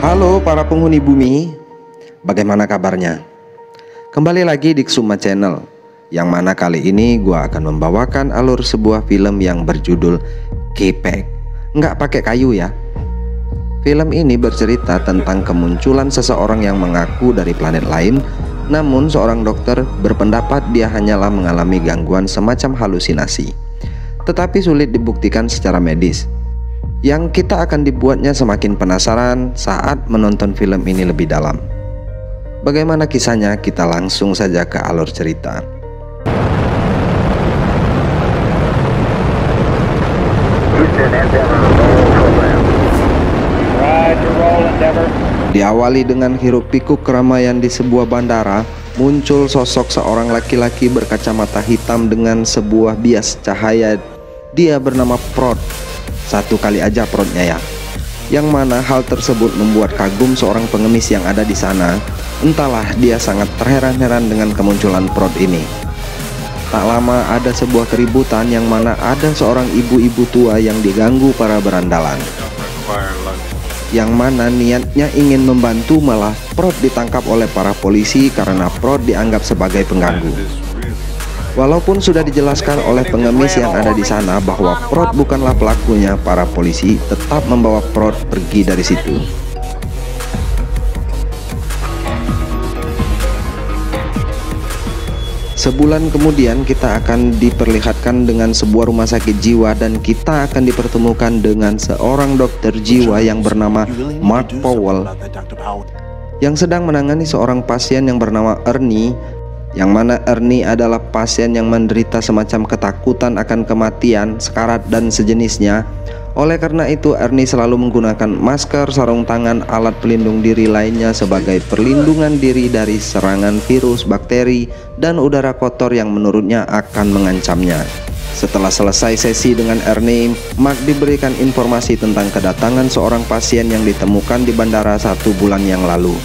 Halo para penghuni bumi, bagaimana kabarnya? Kembali lagi di Ksuma Channel, yang mana kali ini gua akan membawakan alur sebuah film yang berjudul K-Pax. Nggak pakai kayu ya. Film ini bercerita tentang kemunculan seseorang yang mengaku dari planet lain, namun seorang dokter berpendapat dia hanyalah mengalami gangguan semacam halusinasi, tetapi sulit dibuktikan secara medis. Yang kita akan dibuatnya semakin penasaran saat menonton film ini lebih dalam. Bagaimana kisahnya? Kita langsung saja ke alur cerita. Diawali dengan hiruk pikuk keramaian di sebuah bandara, muncul sosok seorang laki-laki berkacamata hitam dengan sebuah bias cahaya. Dia bernama Prot. Satu kali aja Protnya ya. Yang mana hal tersebut membuat kagum seorang pengemis yang ada di sana. Entahlah, dia sangat terheran-heran dengan kemunculan Prot ini. Tak lama ada sebuah keributan yang mana ada seorang ibu-ibu tua yang diganggu para berandalan. Yang mana niatnya ingin membantu, malah Prot ditangkap oleh para polisi karena Prot dianggap sebagai pengganggu. Walaupun sudah dijelaskan oleh pengemis yang ada di sana bahwa Prot bukanlah pelakunya, para polisi tetap membawa Prot pergi dari situ. Sebulan kemudian kita akan diperlihatkan dengan sebuah rumah sakit jiwa dan kita akan dipertemukan dengan seorang dokter jiwa yang bernama Mark Powell yang sedang menangani seorang pasien yang bernama Ernie, yang mana Ernie adalah pasien yang menderita semacam ketakutan akan kematian, sekarat dan sejenisnya. Oleh karena itu Ernie selalu menggunakan masker, sarung tangan, alat pelindung diri lainnya sebagai perlindungan diri dari serangan virus, bakteri, dan udara kotor yang menurutnya akan mengancamnya. Setelah selesai sesi dengan Ernie, Mark diberikan informasi tentang kedatangan seorang pasien yang ditemukan di bandara 1 bulan yang lalu,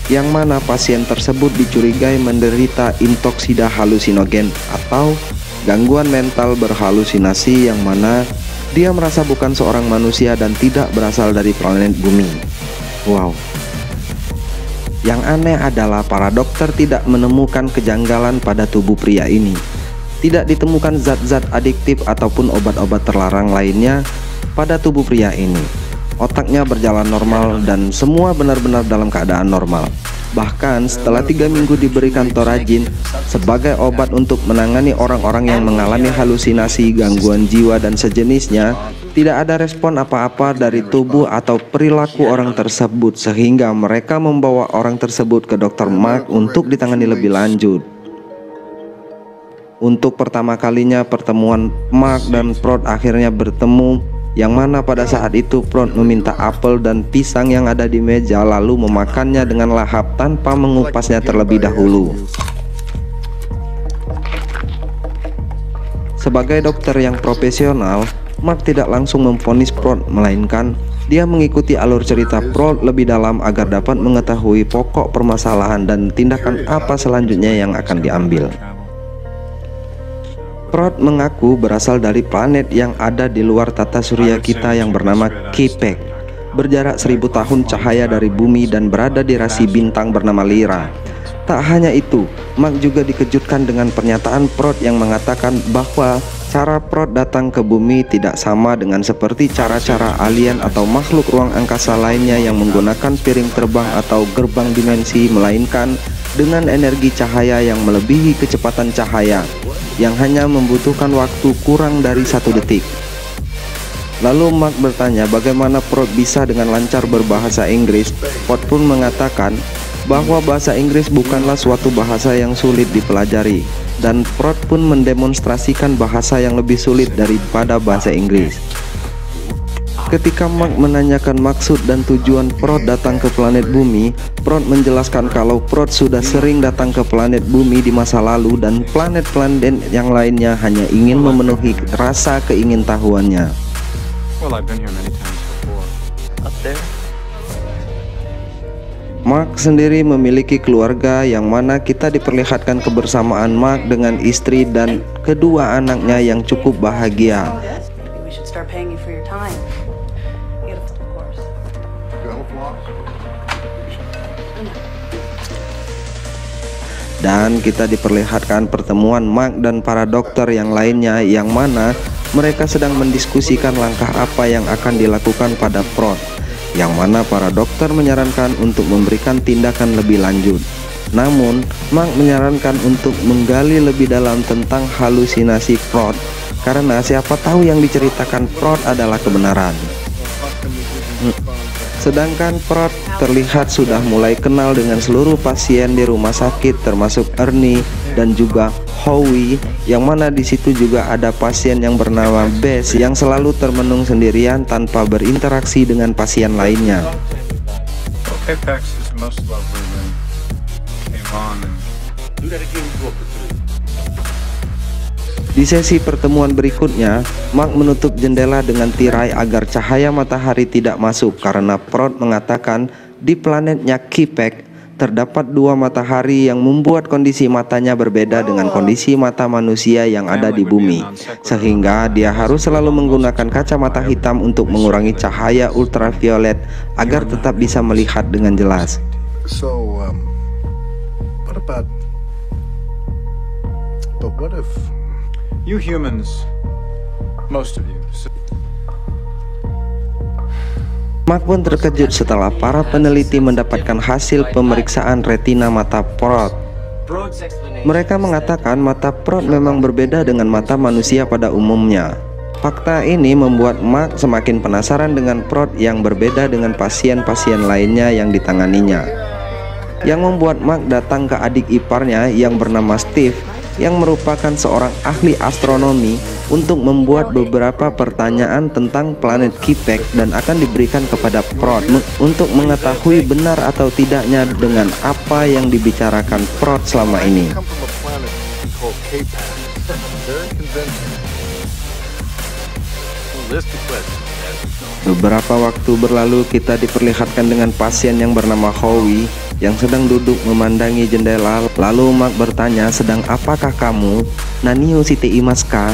yang mana pasien tersebut dicurigai menderita intoksida halusinogen atau gangguan mental berhalusinasi, yang mana dia merasa bukan seorang manusia dan tidak berasal dari planet bumi. Wow. Yang aneh adalah para dokter tidak menemukan kejanggalan pada tubuh pria ini. Tidak ditemukan zat-zat adiktif ataupun obat-obat terlarang lainnya pada tubuh pria ini. Otaknya berjalan normal dan semua benar-benar dalam keadaan normal. Bahkan setelah 3 minggu diberikan Toragin sebagai obat untuk menangani orang-orang yang mengalami halusinasi, gangguan jiwa dan sejenisnya, tidak ada respon apa-apa dari tubuh atau perilaku orang tersebut, sehingga mereka membawa orang tersebut ke Dr. Mark untuk ditangani lebih lanjut. Untuk pertama kalinya pertemuan Mark dan Prot akhirnya bertemu, yang mana pada saat itu Prot meminta apel dan pisang yang ada di meja lalu memakannya dengan lahap tanpa mengupasnya terlebih dahulu. Sebagai dokter yang profesional, Mark tidak langsung memvonis Prot, melainkan dia mengikuti alur cerita Prot lebih dalam agar dapat mengetahui pokok permasalahan dan tindakan apa selanjutnya yang akan diambil. Prot mengaku berasal dari planet yang ada di luar tata surya kita yang bernama K-Pax, berjarak 1000 tahun cahaya dari bumi dan berada di rasi bintang bernama Lyra. Tak hanya itu, Mark juga dikejutkan dengan pernyataan Prot yang mengatakan bahwa cara Prot datang ke bumi tidak sama dengan seperti cara-cara alien atau makhluk ruang angkasa lainnya yang menggunakan piring terbang atau gerbang dimensi, melainkan dengan energi cahaya yang melebihi kecepatan cahaya, yang hanya membutuhkan waktu kurang dari 1 detik. Lalu Mark bertanya bagaimana Prot bisa dengan lancar berbahasa Inggris. Prot pun mengatakan bahwa bahasa Inggris bukanlah suatu bahasa yang sulit dipelajari, dan Prot pun mendemonstrasikan bahasa yang lebih sulit daripada bahasa Inggris. Ketika Mark menanyakan maksud dan tujuan Prot datang ke planet bumi, Prot menjelaskan kalau Prot sudah sering datang ke planet bumi di masa lalu dan planet-planet yang lainnya hanya ingin memenuhi rasa keingintahuannya. Mark sendiri memiliki keluarga, yang mana kita diperlihatkan kebersamaan Mark dengan istri dan kedua anaknya yang cukup bahagia. Dan kita diperlihatkan pertemuan Mark dan para dokter yang lainnya, yang mana mereka sedang mendiskusikan langkah apa yang akan dilakukan pada Prot, yang mana para dokter menyarankan untuk memberikan tindakan lebih lanjut. Namun Mark menyarankan untuk menggali lebih dalam tentang halusinasi Prot, karena siapa tahu yang diceritakan Prot adalah kebenaran. Sedangkan Prot terlihat sudah mulai kenal dengan seluruh pasien di rumah sakit, termasuk Ernie dan juga Howie, yang mana di situ juga ada pasien yang bernama Bess yang selalu termenung sendirian tanpa berinteraksi dengan pasien lainnya. Di sesi pertemuan berikutnya, Mark menutup jendela dengan tirai agar cahaya matahari tidak masuk karena Prot mengatakan di planetnya Kipek terdapat dua matahari yang membuat kondisi matanya berbeda dengan kondisi mata manusia yang ada di bumi, sehingga dia harus selalu menggunakan kacamata hitam untuk mengurangi cahaya ultraviolet agar tetap bisa melihat dengan jelas. What if you humans, most of you. Mark pun terkejut setelah para peneliti mendapatkan hasil pemeriksaan retina mata Prot. Mereka mengatakan mata Prot memang berbeda dengan mata manusia pada umumnya. Fakta ini membuat Mark semakin penasaran dengan Prot yang berbeda dengan pasien-pasien lainnya yang ditanganinya, yang membuat Mark datang ke adik iparnya yang bernama Steve, yang merupakan seorang ahli astronomi, untuk membuat beberapa pertanyaan tentang planet Kipek dan akan diberikan kepada Prot untuk mengetahui benar atau tidaknya dengan apa yang dibicarakan Prot selama ini. Beberapa waktu berlalu, kita diperlihatkan dengan pasien yang bernama Howie yang sedang duduk memandangi jendela. Lalu Mark bertanya, "Sedang apakah kamu? Nanio site imaska?"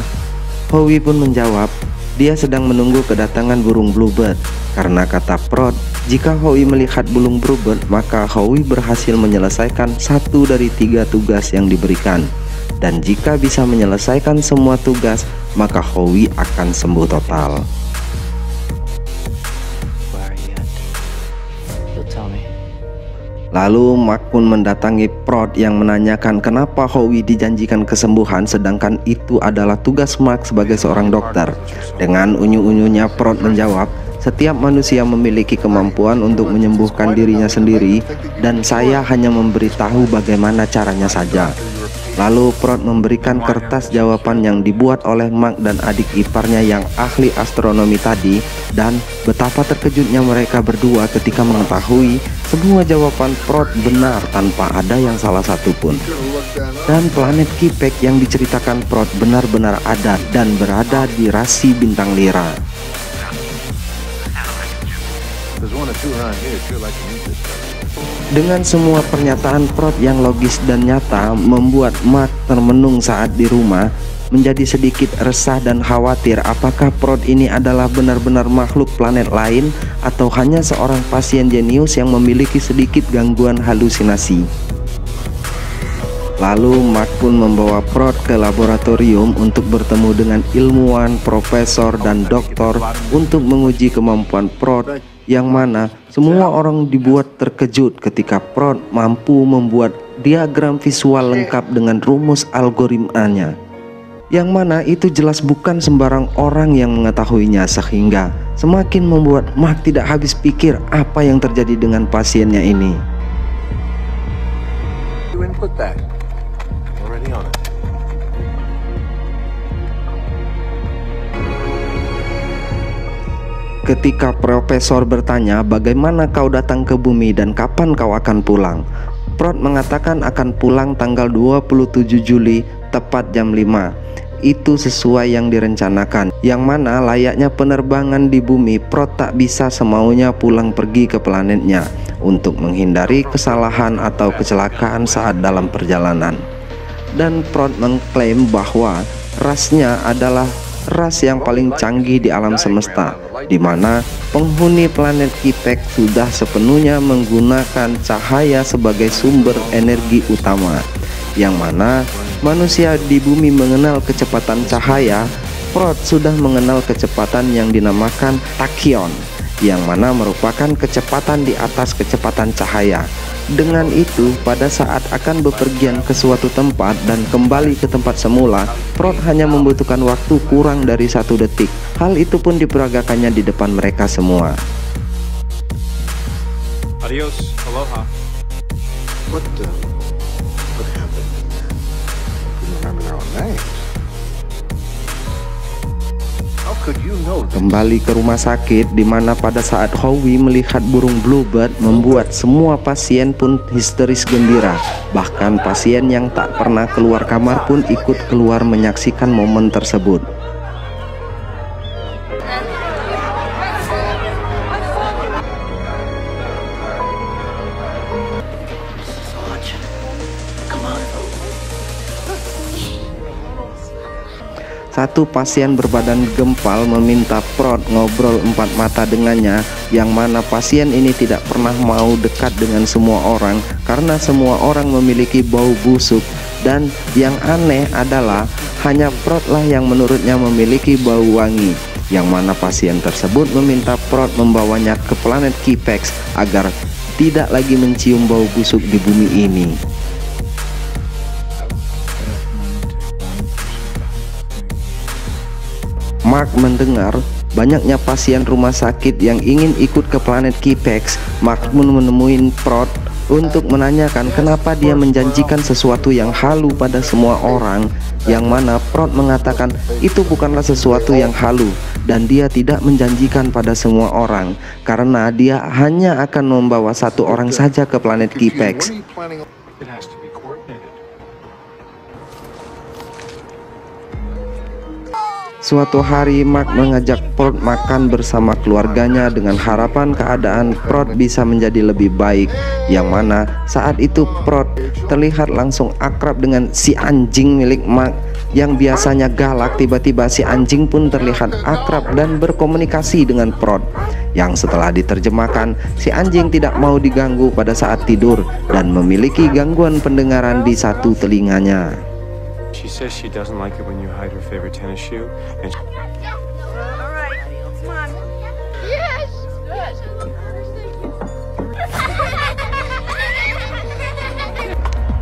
Howie pun menjawab, dia sedang menunggu kedatangan burung bluebird. Karena kata Prot, jika Howie melihat burung bluebird, maka Howie berhasil menyelesaikan 1 dari 3 tugas yang diberikan. Dan jika bisa menyelesaikan semua tugas, maka Howie akan sembuh total. Lalu Mark pun mendatangi Prot yang menanyakan kenapa Howie dijanjikan kesembuhan sedangkan itu adalah tugas Mark sebagai seorang dokter. Dengan unyu-unyunya Prot menjawab, setiap manusia memiliki kemampuan untuk menyembuhkan dirinya sendiri dan saya hanya memberitahu bagaimana caranya saja. Lalu Prot memberikan kertas jawaban yang dibuat oleh Mark dan adik iparnya yang ahli astronomi tadi, dan betapa terkejutnya mereka berdua ketika mengetahui semua jawaban Prot benar tanpa ada yang salah satupun. Dan planet Kipek yang diceritakan Prot benar-benar ada dan berada di rasi bintang Lyra. Dengan semua pernyataan Prot yang logis dan nyata membuat Mark termenung saat di rumah, menjadi sedikit resah dan khawatir apakah Prot ini adalah benar-benar makhluk planet lain atau hanya seorang pasien jenius yang memiliki sedikit gangguan halusinasi. Lalu Mark pun membawa Prot ke laboratorium untuk bertemu dengan ilmuwan, profesor, dan doktor untuk menguji kemampuan Prot, yang mana semua orang dibuat terkejut ketika Prot mampu membuat diagram visual lengkap dengan rumus algoritmanya, yang mana itu jelas bukan sembarang orang yang mengetahuinya, sehingga semakin membuat Mark tidak habis pikir apa yang terjadi dengan pasiennya ini. Ketika profesor bertanya bagaimana kau datang ke bumi dan kapan kau akan pulang, Prot mengatakan akan pulang tanggal 27 Juli tepat jam 5. Itu sesuai yang direncanakan, yang mana layaknya penerbangan di bumi, Prot tak bisa semaunya pulang pergi ke planetnya untuk menghindari kesalahan atau kecelakaan saat dalam perjalanan. Dan Prot mengklaim bahwa rasnya adalah ras yang paling canggih di alam semesta, di mana penghuni planet Kipek sudah sepenuhnya menggunakan cahaya sebagai sumber energi utama, yang mana manusia di bumi mengenal kecepatan cahaya. Prot sudah mengenal kecepatan yang dinamakan tachyon, yang mana merupakan kecepatan di atas kecepatan cahaya. Dengan itu, pada saat akan bepergian ke suatu tempat dan kembali ke tempat semula, Prot hanya membutuhkan waktu kurang dari 1 detik. Hal itu pun diperagakannya di depan mereka semua. Adios, aloha. What happened? You remember our names? How could you know that? Kembali ke rumah sakit, di mana pada saat Howie melihat burung bluebird membuat semua pasien pun histeris gembira. Bahkan pasien yang tak pernah keluar kamar pun ikut keluar menyaksikan momen tersebut. Satu pasien berbadan gempal meminta Prot ngobrol 4 mata dengannya, yang mana pasien ini tidak pernah mau dekat dengan semua orang karena semua orang memiliki bau busuk, dan yang aneh adalah hanya Prot lah yang menurutnya memiliki bau wangi, yang mana pasien tersebut meminta Prot membawanya ke planet Kipex agar tidak lagi mencium bau busuk di bumi ini. Mark mendengar banyaknya pasien rumah sakit yang ingin ikut ke planet Kipex. Mark pun menemui Prot untuk menanyakan kenapa dia menjanjikan sesuatu yang halu pada semua orang, yang mana Prot mengatakan itu bukanlah sesuatu yang halu dan dia tidak menjanjikan pada semua orang karena dia hanya akan membawa 1 orang saja ke planet Kipex. It has to be coordinated. Suatu hari Mark mengajak Prot makan bersama keluarganya dengan harapan keadaan Prot bisa menjadi lebih baik, yang mana saat itu Prot terlihat langsung akrab dengan si anjing milik Mark yang biasanya galak. Tiba-tiba si anjing pun terlihat akrab dan berkomunikasi dengan Prot, yang setelah diterjemahkan, si anjing tidak mau diganggu pada saat tidur dan memiliki gangguan pendengaran di satu telinganya. She says she doesn't like it when you hide her favorite tennis shoe, and All right, come on. Yes, good.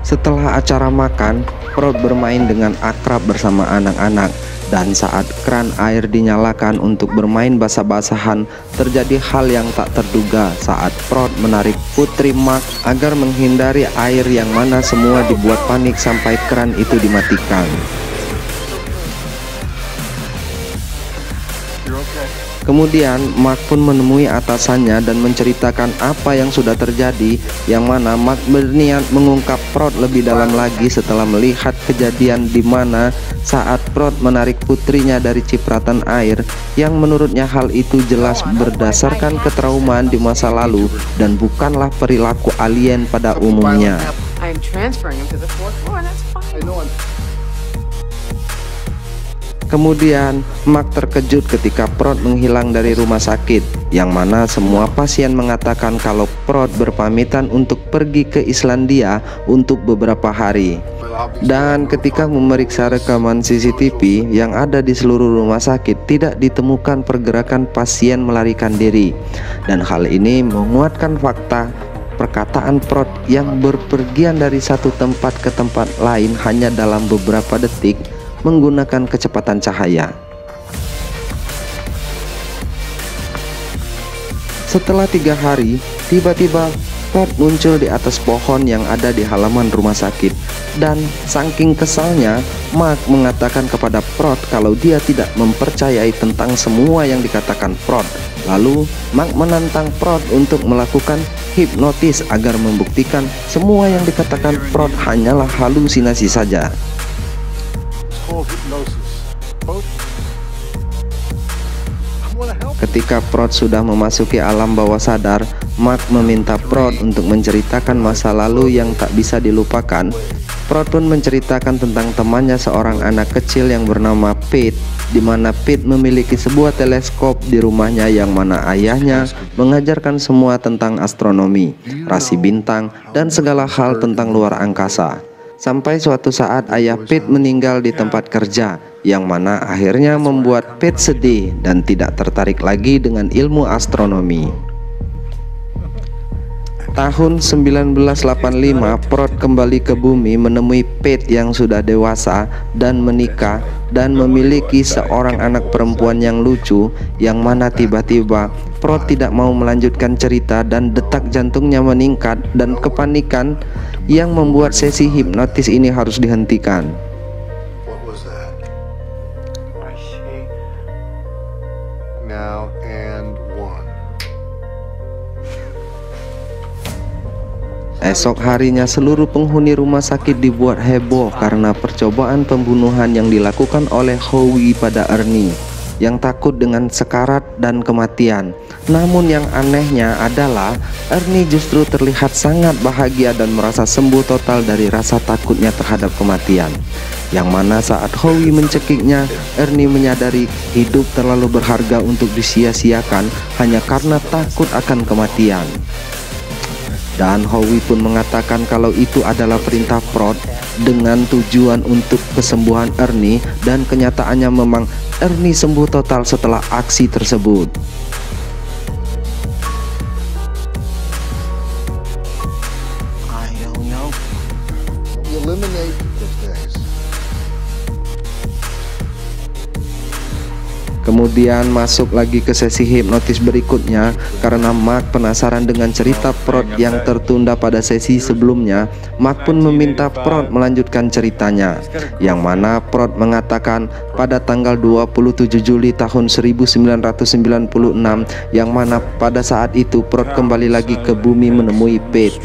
Setelah acara makan, Prot bermain dengan akrab bersama anak-anak, dan saat keran air dinyalakan untuk bermain basah-basahan, terjadi hal yang tak terduga saat Prot menarik putri Mark agar menghindari air, yang mana semua dibuat panik sampai keran itu dimatikan. Kemudian Mark pun menemui atasannya dan menceritakan apa yang sudah terjadi, yang mana Mark berniat mengungkap Prot lebih dalam lagi setelah melihat kejadian di mana saat Prot menarik putrinya dari cipratan air, yang menurutnya hal itu jelas berdasarkan ketraumaan di masa lalu dan bukanlah perilaku alien pada umumnya. I'm transferring him to the 4th floor. That's fine. Kemudian Mark terkejut ketika Prot menghilang dari rumah sakit, yang mana semua pasien mengatakan kalau Prot berpamitan untuk pergi ke Islandia untuk beberapa hari. Dan ketika memeriksa rekaman CCTV yang ada di seluruh rumah sakit, tidak ditemukan pergerakan pasien melarikan diri, dan hal ini menguatkan fakta perkataan Prot yang berpergian dari satu tempat ke tempat lain hanya dalam beberapa detik menggunakan kecepatan cahaya. Setelah 3 hari, tiba-tiba Prot muncul di atas pohon yang ada di halaman rumah sakit, dan saking kesalnya Mark mengatakan kepada Prot kalau dia tidak mempercayai tentang semua yang dikatakan Prot. Lalu Mark menantang Prot untuk melakukan hipnotis agar membuktikan semua yang dikatakan Prot hanyalah halusinasi saja. Ketika Prot sudah memasuki alam bawah sadar, Mark meminta Prot untuk menceritakan masa lalu yang tak bisa dilupakan. Prot pun menceritakan tentang temannya seorang anak kecil yang bernama Pete, di mana Pete memiliki sebuah teleskop di rumahnya yang mana ayahnya mengajarkan semua tentang astronomi, rasi bintang, dan segala hal tentang luar angkasa. Sampai suatu saat ayah Pete meninggal di tempat kerja, yang mana akhirnya membuat Pete sedih dan tidak tertarik lagi dengan ilmu astronomi. Tahun 1985, Prot kembali ke bumi menemui Pete yang sudah dewasa dan menikah dan memiliki seorang anak perempuan yang lucu, yang mana tiba-tiba Prot tidak mau melanjutkan cerita dan detak jantungnya meningkat dan kepanikan yang membuat sesi hipnotis ini harus dihentikan. What was that? I see. Now and one. Esok harinya seluruh penghuni rumah sakit dibuat heboh karena percobaan pembunuhan yang dilakukan oleh Howie pada Ernie yang takut dengan sekarat dan kematian. Namun yang anehnya adalah Ernie justru terlihat sangat bahagia dan merasa sembuh total dari rasa takutnya terhadap kematian. Yang mana saat Howie mencekiknya, Ernie menyadari hidup terlalu berharga untuk disia-siakan hanya karena takut akan kematian. Dan Howie pun mengatakan kalau itu adalah perintah Prot dengan tujuan untuk kesembuhan Ernie, dan kenyataannya memang Ernie sembuh total setelah aksi tersebut. I don't know. We eliminate those days. Kemudian masuk lagi ke sesi hipnotis berikutnya karena Mark penasaran dengan cerita Prot yang tertunda pada sesi sebelumnya. Mark pun meminta Prot melanjutkan ceritanya, yang mana Prot mengatakan pada tanggal 27 Juli tahun 1996, yang mana pada saat itu Prot kembali lagi ke bumi menemui Pete,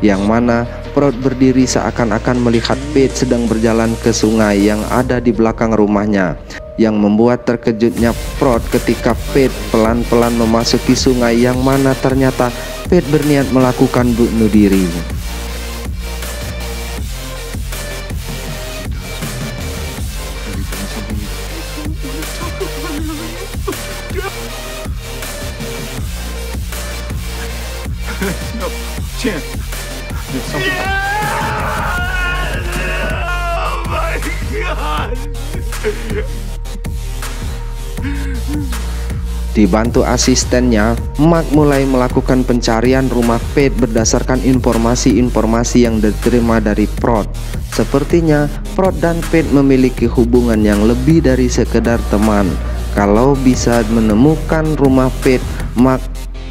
yang mana Prot berdiri seakan-akan melihat Pete sedang berjalan ke sungai yang ada di belakang rumahnya, yang membuat terkejutnya Prot ketika Pete pelan-pelan memasuki sungai, yang mana ternyata Pete berniat melakukan bunuh diri. No chance. There's something. Oh my God. Dibantu asistennya, Mark mulai melakukan pencarian rumah Pete berdasarkan informasi-informasi yang diterima dari Prot. Sepertinya Prot dan Pete memiliki hubungan yang lebih dari sekedar teman. Kalau bisa menemukan rumah Pete, Mark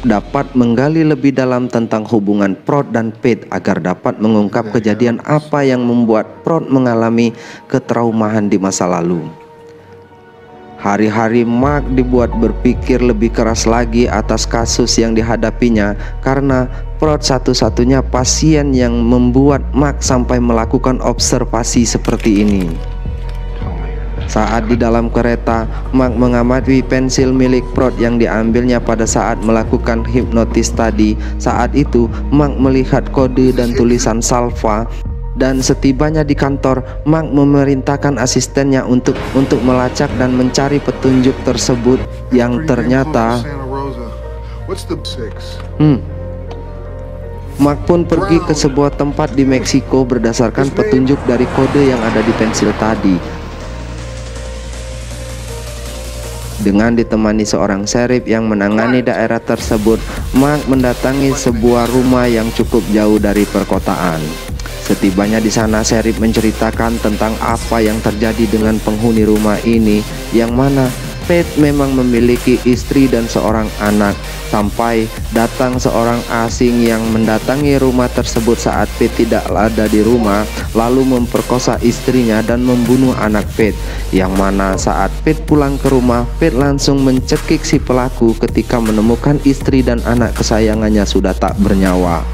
dapat menggali lebih dalam tentang hubungan Prot dan Pete agar dapat mengungkap kejadian apa yang membuat Prot mengalami ketraumaan di masa lalu. Hari-hari Mark dibuat berpikir lebih keras lagi atas kasus yang dihadapinya karena Prot satu-satunya pasien yang membuat Mark sampai melakukan observasi seperti ini. Saat di dalam kereta, Mark mengamati pensil milik Prot yang diambilnya pada saat melakukan hipnotis tadi. Saat itu, Mark melihat kode dan tulisan salva. Dan setibanya di kantor, Mark memerintahkan asistennya untuk melacak dan mencari petunjuk tersebut, yang ternyata Mark pun pergi ke sebuah tempat di Meksiko berdasarkan petunjuk dari kode yang ada di pensil tadi. Dengan ditemani seorang sheriff yang menangani daerah tersebut, Mark mendatangi sebuah rumah yang cukup jauh dari perkotaan. Setibanya di sana, sheriff menceritakan tentang apa yang terjadi dengan penghuni rumah ini, yang mana Pete memang memiliki istri dan seorang anak, sampai datang seorang asing yang mendatangi rumah tersebut saat Pete tidak ada di rumah, lalu memperkosa istrinya dan membunuh anak Pete, yang mana saat Pete pulang ke rumah, Pete langsung mencekik si pelaku ketika menemukan istri dan anak kesayangannya sudah tak bernyawa.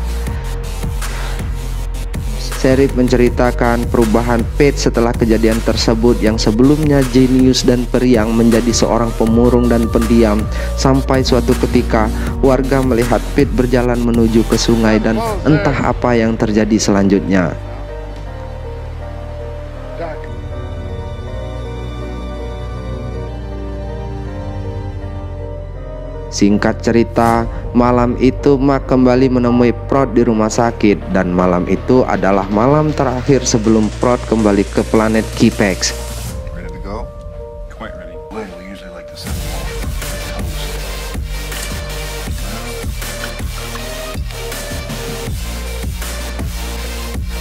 Sheriff menceritakan perubahan Pete setelah kejadian tersebut, yang sebelumnya jenius dan periang menjadi seorang pemurung dan pendiam, sampai suatu ketika warga melihat Pete berjalan menuju ke sungai dan entah apa yang terjadi selanjutnya. Singkat cerita, malam itu Mark kembali menemui Prot di rumah sakit, dan malam itu adalah malam terakhir sebelum Prot kembali ke planet Kipex. Ready to go? Quite ready. We usually like to set them off.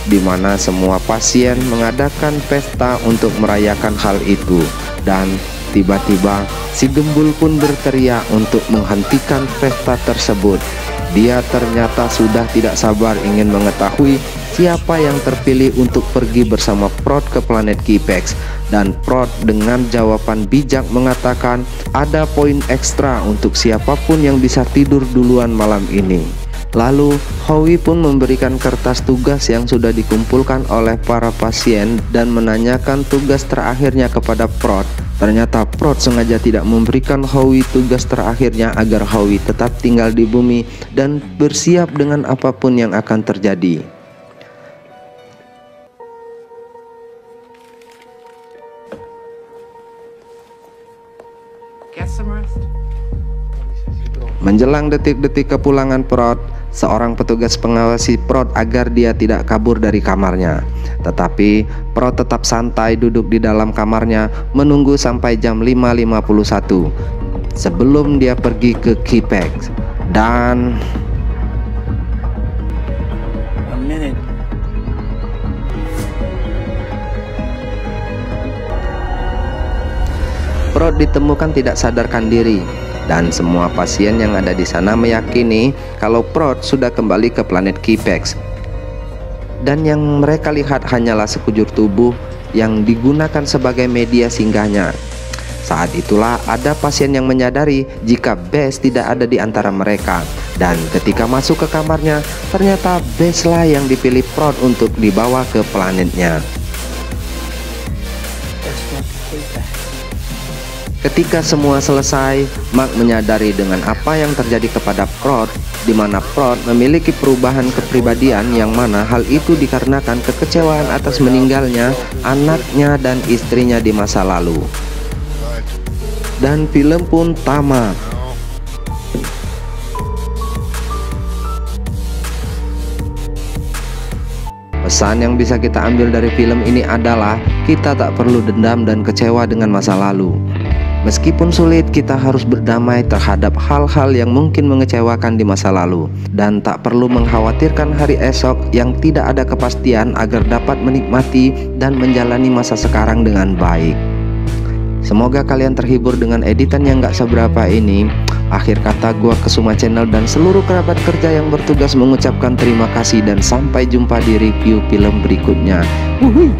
Di mana semua pasien mengadakan pesta untuk merayakan hal itu, dan tiba-tiba si Gembul pun berteriak untuk menghentikan pesta tersebut. Dia ternyata sudah tidak sabar ingin mengetahui siapa yang terpilih untuk pergi bersama Prot ke planet Kipex, dan Prot dengan jawaban bijak mengatakan ada poin ekstra untuk siapapun yang bisa tidur duluan malam ini. Lalu Howie pun memberikan kertas tugas yang sudah dikumpulkan oleh para pasien dan menanyakan tugas terakhirnya kepada Prot. Ternyata Prot sengaja tidak memberikan Howie tugas terakhirnya agar Howie tetap tinggal di bumi dan bersiap dengan apapun yang akan terjadi. Get some rest. Menjelang detik-detik kepulangan Prot, seorang petugas mengawasi Prot agar dia tidak kabur dari kamarnya. Tetapi Prot tetap santai duduk di dalam kamarnya menunggu sampai jam 5.51 sebelum dia pergi ke Kipex. Dan Prot ditemukan tidak sadarkan diri, dan semua pasien yang ada di sana meyakini kalau Prot sudah kembali ke planet Kipex. Dan yang mereka lihat hanyalah sekujur tubuh yang digunakan sebagai media singgahnya. Saat itulah ada pasien yang menyadari jika Bess tidak ada di antara mereka, dan ketika masuk ke kamarnya, ternyata Bess lah yang dipilih Prot untuk dibawa ke planetnya. Ketika semua selesai, Mark menyadari dengan apa yang terjadi kepada Prot, di mana Prot memiliki perubahan kepribadian yang mana hal itu dikarenakan kekecewaan atas meninggalnya anaknya dan istrinya di masa lalu. Dan film pun tamat. Pesan yang bisa kita ambil dari film ini adalah kita tak perlu dendam dan kecewa dengan masa lalu. Meskipun sulit, kita harus berdamai terhadap hal-hal yang mungkin mengecewakan di masa lalu, dan tak perlu mengkhawatirkan hari esok yang tidak ada kepastian agar dapat menikmati dan menjalani masa sekarang dengan baik. Semoga kalian terhibur dengan editan yang gak seberapa ini. Akhir kata, gua Kesuma Channel dan seluruh kerabat kerja yang bertugas mengucapkan terima kasih, dan sampai jumpa di review film berikutnya. Wuhui.